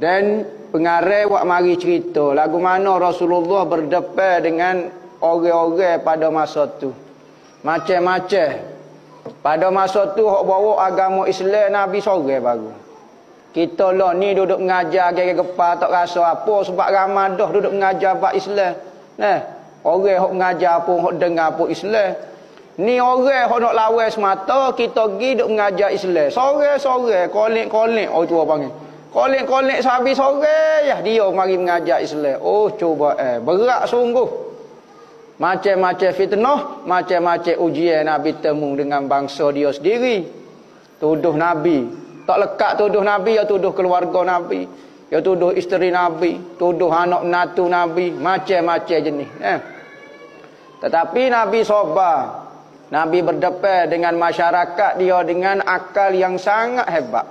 Dan pengarang wak mari cerita lagu mana Rasulullah berdepan dengan orang-orang pada masa tu. Macam-macam. Pada masa tu hok bawa agama Islam Nabi sore baru. Kita lah ni duduk mengajar gepa tak rasa apa sebab ramai dah duduk mengajar bab Islam. Nah, orang hok mengajar pun hok dengar pun Islam. Ni orang hok nak lawan semata kita pergi duduk mengajar Islam. Sore-sore kolek-kolek tu orang panggil. Kolek-kolek sahabat sore ya dia mari mengajar Islam. Oh cuba berat sungguh. Macam-macam fitnah, macam-macam ujian Nabi temu dengan bangsa dia sendiri. Tuduh Nabi. Tak lekat tuduh Nabi, ya tuduh keluarga Nabi. Ya tuduh isteri Nabi. Tuduh anak menantu Nabi. Macam-macam jenis. Tetapi Nabi sabar. Nabi berdepan dengan masyarakat dia dengan akal yang sangat hebat.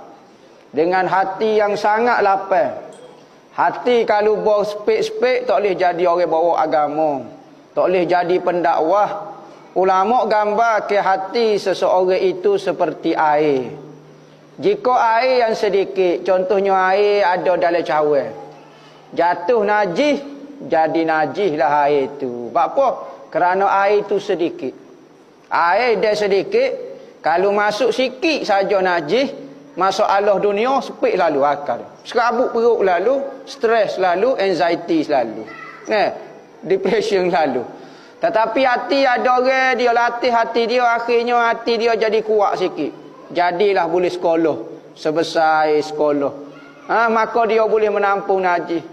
Dengan hati yang sangat lapar. Hati kalau bawa spek-spek tak boleh jadi orang bawa agama. Tak boleh jadi pendakwah. Ulama gambar ke hati seseorang itu seperti air. Jika air yang sedikit, contohnya air ada dalam cawan. Jatuh najis, jadi najislah air itu. Sebab apa? Kerana air itu sedikit. Air dia sedikit, kalau masuk sikit saja najis, masalah dunia sepik lalu akal. Serabut perut lalu, stres lalu, anxiety lalu. Depression lalu. Tetapi hati ada orang dia latih hati dia, akhirnya hati dia jadi kuat sikit. Jadilah boleh sekolah sebesar sekolah. Maka dia boleh menampung najis.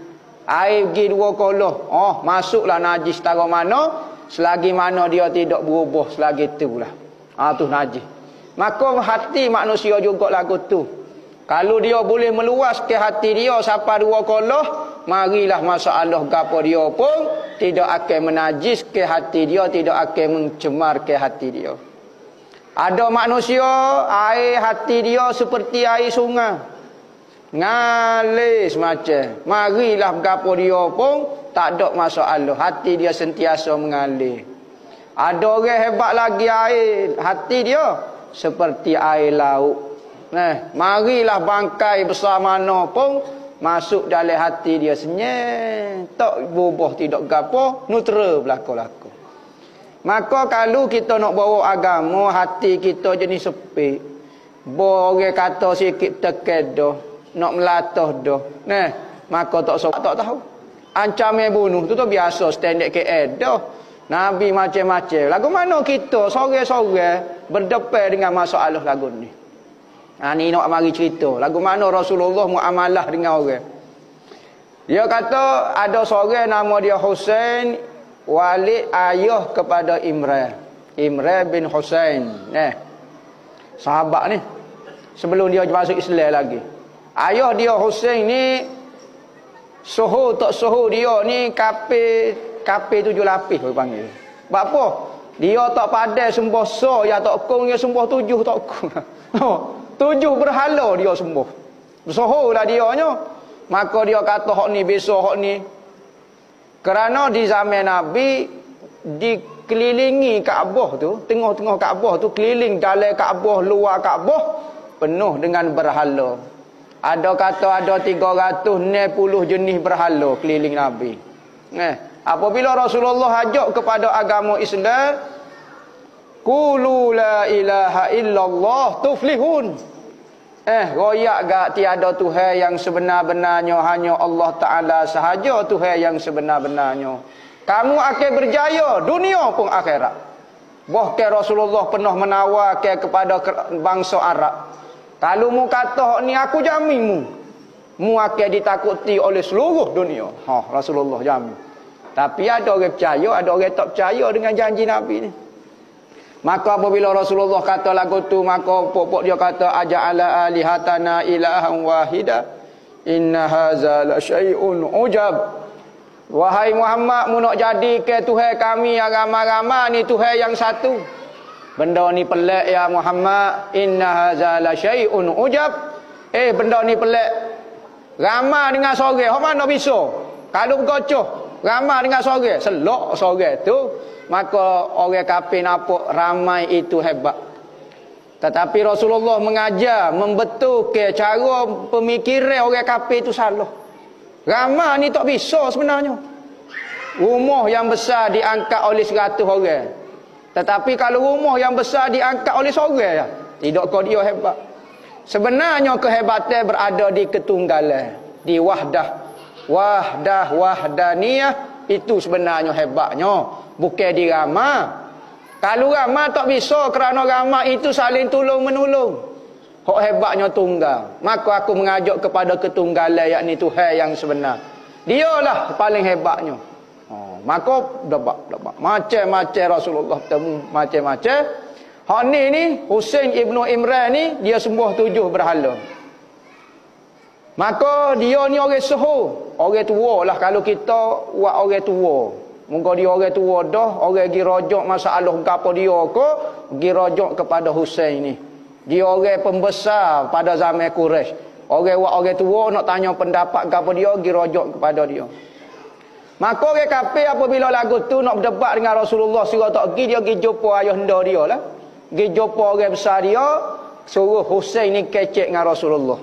Air pergi 2 kolah. Masuklah najis setara mana, selagi mana dia tidak berubah selagi itulah. Tu najis. Maka hati manusia juga lagu tu. Kalau dia boleh meluas ke hati dia sampai 2 kolah, marilah masalah gapo dia pun tidak akan menajis ke hati dia, tidak akan mencemar ke hati dia. Ada manusia air hati dia seperti air sungai. Ngalir semacam. Marilah gapo dia pun tak ada masalah. Hati dia sentiasa mengalir. Ada orang hebat lagi air hati dia seperti air laut. Marilah bangkai besar mana pun masuk dalam hati dia senyap, tak berubah tidak gapo, neutral belaka-belaka. Maka kalau kita nak bawa agama, hati kita jenis sepi. Orang kata sikit tekan dah, nak melatah dah. Maka tak tahu. Ancaman bunuh tu biasa standard KL dah. Nabi macam-macam. Lagu mana kita sore-sore berdepan dengan masalah lagu ni. Ni nak mari cerita. Lagu mana Rasulullah muamalah dengan orang. Dia kata ada seorang nama dia Husain, walid ayah kepada Imran. Imran bin Husain. Sahabat ni. Sebelum dia masuk Islam lagi. Ayah dia Husain ni suhu tak suhu dia ni kapir 7 lapis orang panggil. Sebab apa? Dia tak pandai sembah so, ya tak kong dia sembah 7 tak kong. 7 berhala dia sembah. Bersoholah dia nya. Maka dia kata hak ni besok hak ni. Kerana di zaman Nabi dikelilingi Kaabah tu, tengah-tengah Kaabah tu keliling dalam Kaabah, luar Kaabah penuh dengan berhala. Ada kata ada 360 jenis berhala keliling Nabi. Apabila Rasulullah ajak kepada agama Islam, qulu la ilaha illallah tuflihun. Royak gak tiada Tuhan yang sebenar-benarnya, hanya Allah Ta'ala sahaja Tuhan yang sebenar-benarnya. Kamu akan berjaya dunia pun akhirat. Bahkan Rasulullah pernah menawarkan kepada bangsa Arab, kalau mu kata ni aku jamin mu akan ditakuti oleh seluruh dunia. Rasulullah jamin. Tapi ada orang percaya, ada orang tak percaya dengan janji Nabi ni. Maka apabila Rasulullah kata lagu tu, maka pokok dia kata aja'ala alihatana ilahan wahida inna haza la syai'un ujab. Wahai Muhammad, mu nak jadikan Tuhan kami yang ramai-ramai ni Tuhan yang satu. Benda ni pelik ya Muhammad, inna haza la syai'un ujab. Benda ni pelik. Ramai dengan sore, hok mana bisa? Kalau bergocoh ramai dengan sore, selok sore tu, maka orang kafir nampak ramai itu hebat. Tetapi Rasulullah mengajar, membetulkan cara pemikiran orang kafir itu salah. Ramai ni tak bisa sebenarnya. Rumah yang besar diangkat oleh 100 orang. Tetapi kalau rumah yang besar diangkat oleh seorang, tidak kau dia hebat. Sebenarnya kehebatan berada di ketunggalan, di wahdah. Wahdaniyah itu sebenarnya hebatnya, bukan di ramai. Kalau ramai tak bisa, kerana ramai itu saling tolong menolong. Hak hebatnya tunggal. Maka aku mengajak kepada ketunggalan, yakni Tuhan yang sebenar. Dialah paling hebatnya. Maka dapat macam-macam Rasulullah temu macam-macam. Hak ni Husain ibnu Imran ni dia sembah 7 berhala. Maka dia ni orang suhu, orang tua lah kalau kita buat orang tua. Mungkin dia orang tua dah, orang pergi rojak masalah gapo dia ke, pergi rojak kepada Husain ni. Dia orang pembesar pada zaman Quraisy. Orang tua nak tanya pendapat gapo dia, pergi rojak kepada dia. Maka orang kafir apabila lagu tu nak berdebat dengan Rasulullah, suruh tak pergi, dia pergi jumpa ayah handa dia lah. Pergi jumpa orang besar dia, suruh Husain ni kecek dengan Rasulullah.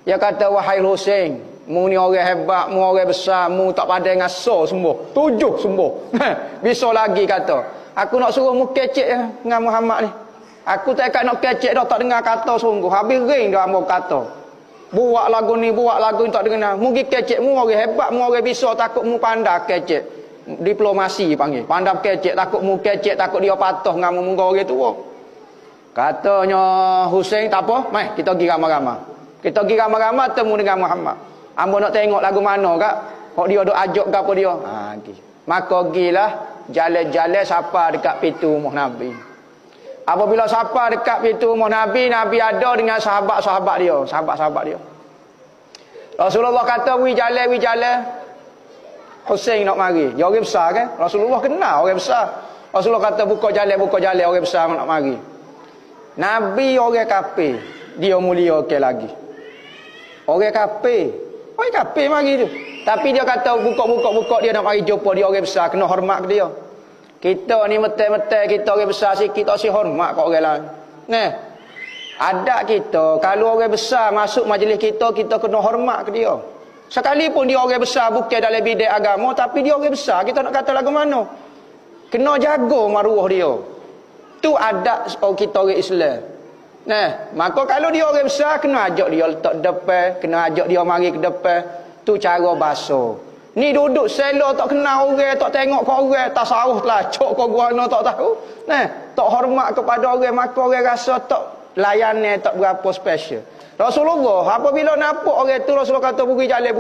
Dia kata, wahai Husain, mu ni orang hebat, mu orang besar, mu tak pandai ngaso sembuh. 7 sembuh. Bisa lagi kata. Aku nak suruh mu kecek dengan Muhammad ni. Aku tak nak kecek dah, tak dengar kata sungguh. Habis ring dah mu kata. Buat lagu ni tak dengar. Mu pergi kecek, mu orang hebat, mu orang bisa, takut mu pandai kecek. Diplomasi panggil. Pandai kecek, takut mu kecek, takut dia patuh dengan mu orang tua. Katanya Husain, tak apa, mai kita pergi ramai-ramai. Kita pergi ramai-ramai temu dengan Muhammad. Ambo nak tengok lagu mana kak? Kok dia duk ajak ke apa dia? Maka gilah jalan-jalan sapa dekat pintu rumah Nabi. Apabila sapa dekat pintu rumah Nabi, Nabi ada dengan sahabat-sahabat dia, sahabat-sahabat dia. Rasulullah kata, "Wi jalan." Husain nak mari. Dia orang besar kan? Rasulullah kenal orang besar. Rasulullah kata, buka jalan orang besar nak mari. Nabi orang kafir, dia muliakan lagi. Orang kafir mari tu. Tapi dia kata buka dia nak mari jumpa dia orang besar, kena hormat ke dia. Kita ni metai-metai kita orang besar sikit tak si hormat kat orang lain. Nah. Adat kita kalau orang besar masuk majlis kita kena hormat ke dia. Sekalipun dia orang besar bukan dalam bidang agama tapi dia orang besar, kita nak kata lagu mana? Kena jaga maruah dia. Tu adat kita orang Islam. Nah, maka kalau dia orang besar, kena ajak dia letak depan, kena ajak dia mari ke depan. Tu cara bahasa. Ni duduk selo tak kenal orang, tak tengok ke orang, tak sawah telacok ke guana tak tahu. Nah, tak hormat kepada orang, maka orang rasa tak layannya tak berapa special. Rasulullah apabila nampak orang tu, Rasulullah kata pergi jalan